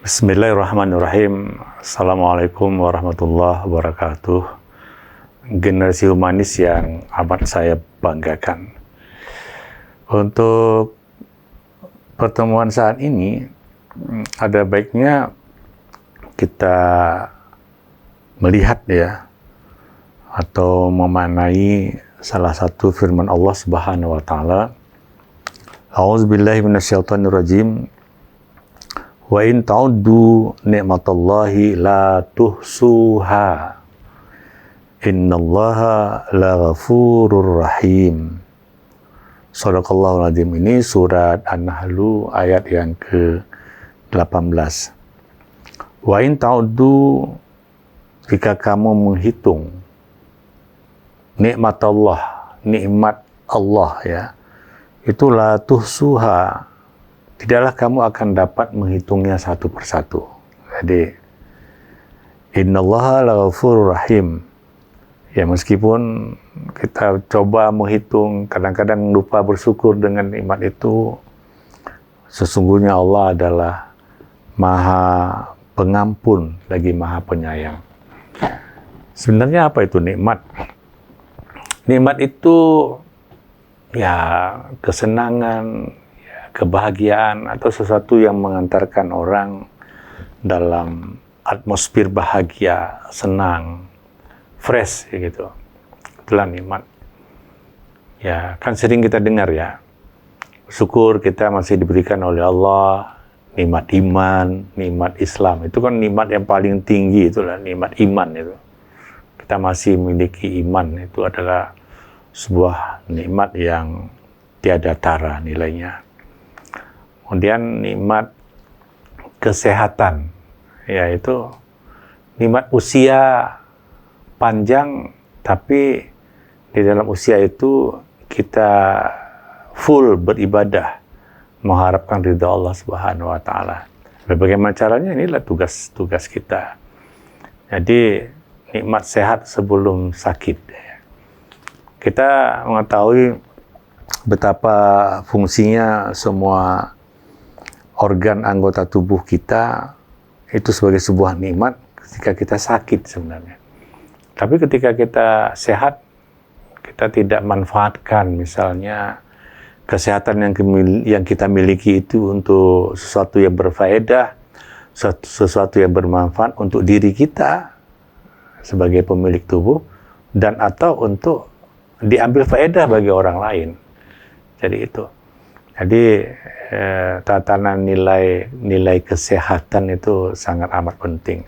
Bismillahirrahmanirrahim. Assalamualaikum warahmatullahi wabarakatuh. Generasi humanis yang amat saya banggakan. Untuk pertemuan saat ini, ada baiknya kita melihat ya, atau memaknai salah satu firman Allah Subhanahu wa Ta'ala. A'udzubillahi minasyaitonirrajim. Wa in ta'uddu ni'matallahi la tuhsuha. Innallaha laghafurur rahim. Shadaqallahul azim. Ini surat An-Nahl ayat yang ke-18. Wa in ta'uddu, jika kamu menghitung nikmat Allah ya, itulah tuhsuha, tidaklah kamu akan dapat menghitungnya satu persatu. Jadi innallaha laghafurur rahim. Ya, meskipun kita coba menghitung, kadang-kadang lupa bersyukur dengan nikmat itu, sesungguhnya Allah adalah Maha Pengampun lagi Maha Penyayang. Sebenarnya apa itu nikmat? Nikmat itu ya kesenangan, kebahagiaan, atau sesuatu yang mengantarkan orang dalam atmosfer bahagia, senang, fresh gitu. Itulah nikmat. Ya, kan sering kita dengar ya, syukur kita masih diberikan oleh Allah nikmat iman, nikmat Islam. Itu kan nikmat yang paling tinggi, itulah nikmat iman itu. Kita masih memiliki iman, itu adalah sebuah nikmat yang tiada tara nilainya. Kemudian nikmat kesehatan, yaitu nikmat usia panjang, tapi di dalam usia itu kita full beribadah, mengharapkan ridha Allah Subhanahu wa Ta'ala. Bagaimana caranya? Inilah tugas kita. Jadi nikmat sehat sebelum sakit. Kita mengetahui betapa fungsinya semua organ anggota tubuh kita itu sebagai sebuah nikmat ketika kita sakit sebenarnya. Tapi ketika kita sehat, kita tidak manfaatkan misalnya kesehatan yang kita miliki itu untuk sesuatu yang berfaedah, sesuatu yang bermanfaat untuk diri kita sebagai pemilik tubuh, dan atau untuk diambil faedah bagi orang lain. Jadi itu. Jadi tatanan nilai kesehatan itu sangat amat penting.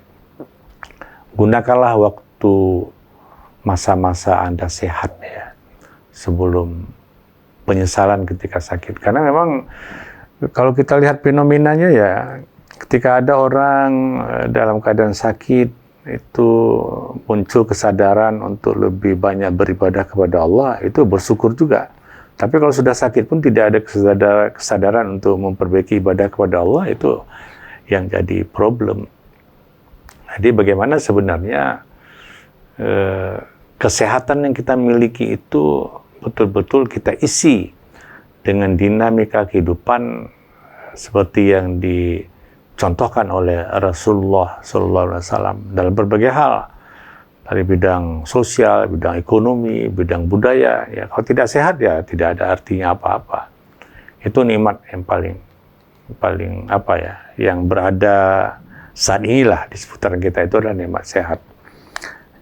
Gunakanlah waktu masa-masa Anda sehat ya, sebelum penyesalan ketika sakit. Karena memang kalau kita lihat fenomenanya ya, ketika ada orang dalam keadaan sakit, itu muncul kesadaran untuk lebih banyak beribadah kepada Allah, itu bersyukur juga. Tapi kalau sudah sakit pun tidak ada kesadaran untuk memperbaiki ibadah kepada Allah, itu yang jadi problem. Jadi bagaimana sebenarnya kesehatan yang kita miliki itu betul-betul kita isi dengan dinamika kehidupan seperti yang dicontohkan oleh Rasulullah SAW dalam berbagai hal. Dari bidang sosial, bidang ekonomi, bidang budaya. Ya, kalau tidak sehat ya tidak ada artinya apa-apa. Itu nikmat yang paling apa ya, yang berada saat inilah di seputaran kita, itu adalah nikmat sehat.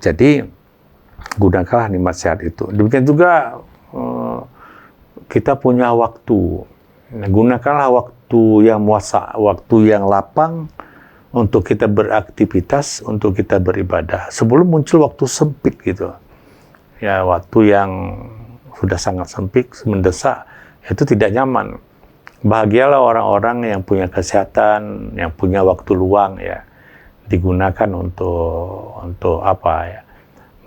Jadi gunakanlah nikmat sehat itu. Demikian juga kita punya waktu. Gunakanlah waktu yang muasa, waktu yang lapang, untuk kita beraktivitas, untuk kita beribadah. Sebelum muncul waktu sempit gitu. Ya, waktu yang sudah sangat sempit, mendesak, itu tidak nyaman. Bahagialah orang-orang yang punya kesehatan, yang punya waktu luang ya, digunakan untuk apa ya?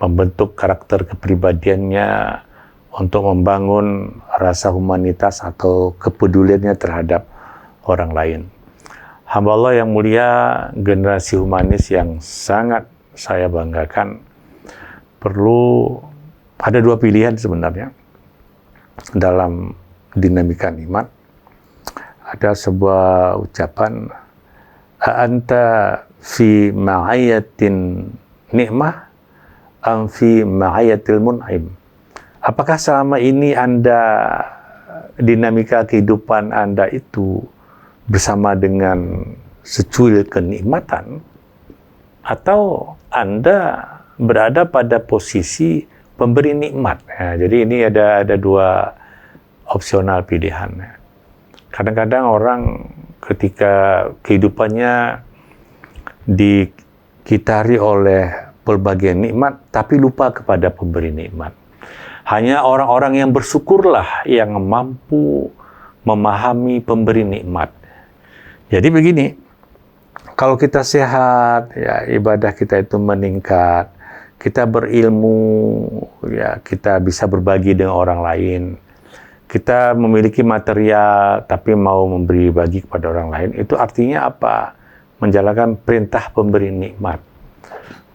Membentuk karakter kepribadiannya, untuk membangun rasa humanitas atau kepeduliannya terhadap orang lain. Hamba Allah yang mulia, generasi humanis yang sangat saya banggakan, perlu ada dua pilihan sebenarnya dalam dinamika nikmat. Ada sebuah ucapan, anta fi ma'ayatin nikmah am fi ma'ayatil mun'im. Apakah selama ini Anda, dinamika kehidupan Anda itu bersama dengan secuil kenikmatan, atau Anda berada pada posisi pemberi nikmat? Nah, jadi ini ada dua opsional pilihan. Kadang-kadang orang ketika kehidupannya dikitari oleh berbagai nikmat, tapi lupa kepada pemberi nikmat. Hanya orang-orang yang bersyukurlah yang mampu memahami pemberi nikmat. Jadi begini, kalau kita sehat, ya ibadah kita itu meningkat, kita berilmu, ya kita bisa berbagi dengan orang lain, kita memiliki material tapi mau memberi bagi kepada orang lain, itu artinya apa? Menjalankan perintah pemberi nikmat.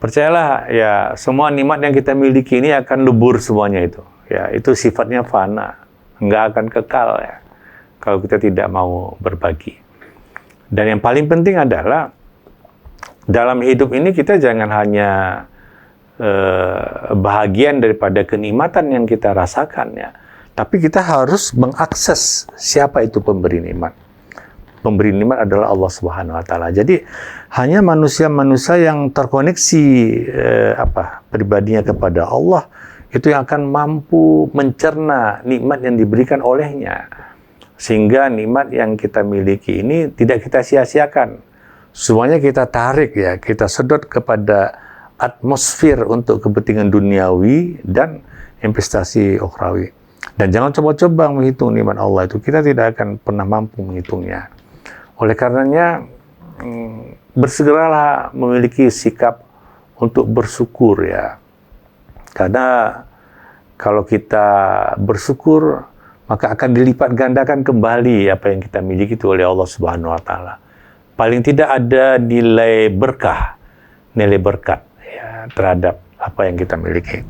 Percayalah, ya semua nikmat yang kita miliki ini akan lebur semuanya itu. Ya, itu sifatnya fana, nggak akan kekal ya, kalau kita tidak mau berbagi. Dan yang paling penting adalah dalam hidup ini kita jangan hanya bahagian daripada kenikmatan yang kita rasakan ya, tapi kita harus mengakses siapa itu pemberi nikmat. Pemberi nikmat adalah Allah Subhanahu wa taala. Jadi hanya manusia-manusia yang terkoneksi pribadinya kepada Allah itu yang akan mampu mencerna nikmat yang diberikan olehnya. Sehingga nikmat yang kita miliki ini tidak kita sia-siakan. Semuanya kita tarik ya, kita sedot kepada atmosfer untuk kepentingan duniawi dan investasi ukhrawi. Dan jangan coba-coba menghitung nikmat Allah itu, kita tidak akan pernah mampu menghitungnya. Oleh karenanya, bersegeralah memiliki sikap untuk bersyukur ya. Karena kalau kita bersyukur, maka akan dilipat gandakan kembali apa yang kita miliki itu oleh Allah Subhanahu wa taala. Paling tidak ada nilai berkah, nilai berkat ya, terhadap apa yang kita miliki.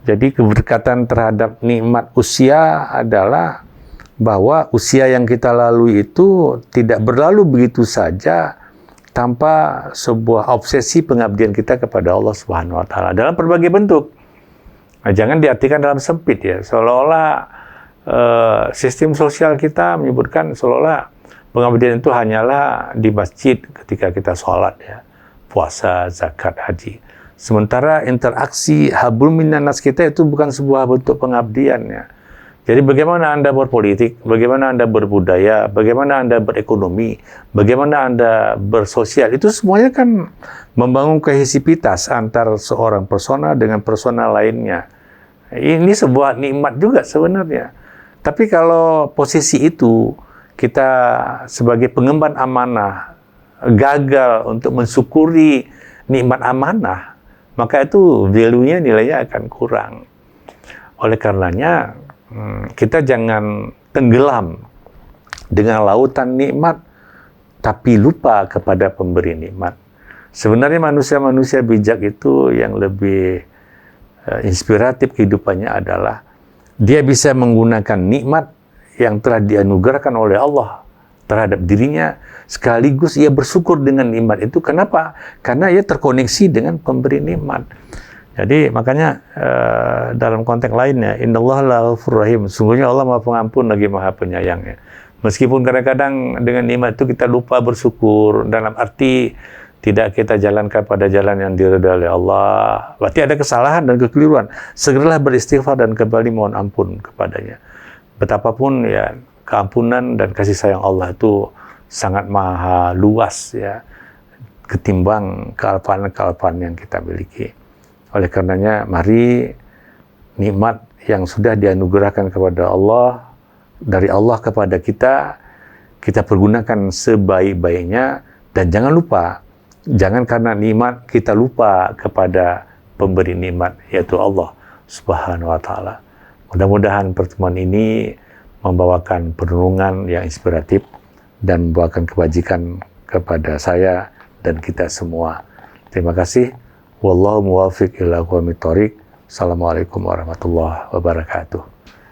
Jadi keberkatan terhadap nikmat usia adalah bahwa usia yang kita lalui itu tidak berlalu begitu saja tanpa sebuah obsesi pengabdian kita kepada Allah Subhanahu wa taala dalam berbagai bentuk. Nah, jangan diartikan dalam sempit ya, seolah-olah sistem sosial kita menyebutkan seolah-olah pengabdian itu hanyalah di masjid ketika kita sholat ya, puasa, zakat, haji. Sementara interaksi hablum minan nas kita itu bukan sebuah bentuk pengabdian ya. Jadi bagaimana Anda berpolitik, bagaimana Anda berbudaya, bagaimana Anda berekonomi, bagaimana Anda bersosial, itu semuanya kan membangun kohesivitas antara seorang persona dengan persona lainnya. Ini sebuah nikmat juga sebenarnya. Tapi kalau posisi itu kita sebagai pengemban amanah gagal untuk mensyukuri nikmat amanah, maka itu value-nya, nilainya akan kurang. Oleh karenanya, kita jangan tenggelam dengan lautan nikmat, tapi lupa kepada pemberi nikmat. Sebenarnya manusia-manusia bijak itu yang lebih inspiratif kehidupannya adalah dia bisa menggunakan nikmat yang telah dianugerahkan oleh Allah terhadap dirinya, sekaligus ia bersyukur dengan nikmat itu. Kenapa? Karena ia terkoneksi dengan pemberi nikmat. Jadi makanya dalam konteks lainnya, innallaha la-ghafurur rahim, sungguhnya Allah Maha Pengampun lagi Maha Penyayang ya. Meskipun kadang-kadang dengan nikmat itu kita lupa bersyukur, dalam arti tidak kita jalankan pada jalan yang diridhai oleh Allah, berarti ada kesalahan dan kekeliruan, segeralah beristighfar dan kembali mohon ampun kepadanya. Betapapun ya keampunan dan kasih sayang Allah itu sangat maha luas ya, ketimbang kealpaan-kealpaan yang kita miliki. Oleh karenanya, mari nikmat yang sudah dianugerahkan kepada Allah, dari Allah kepada kita, kita pergunakan sebaik-baiknya. Dan jangan lupa, jangan karena nikmat kita lupa kepada pemberi nikmat, yaitu Allah Subhanahu wa taala. Mudah-mudahan pertemuan ini membawakan perenungan yang inspiratif dan membawakan kebajikan kepada saya dan kita semua. Terima kasih. Wallahu muwaffiq ila aqwamit thoriq. Assalamualaikum warahmatullahi wabarakatuh.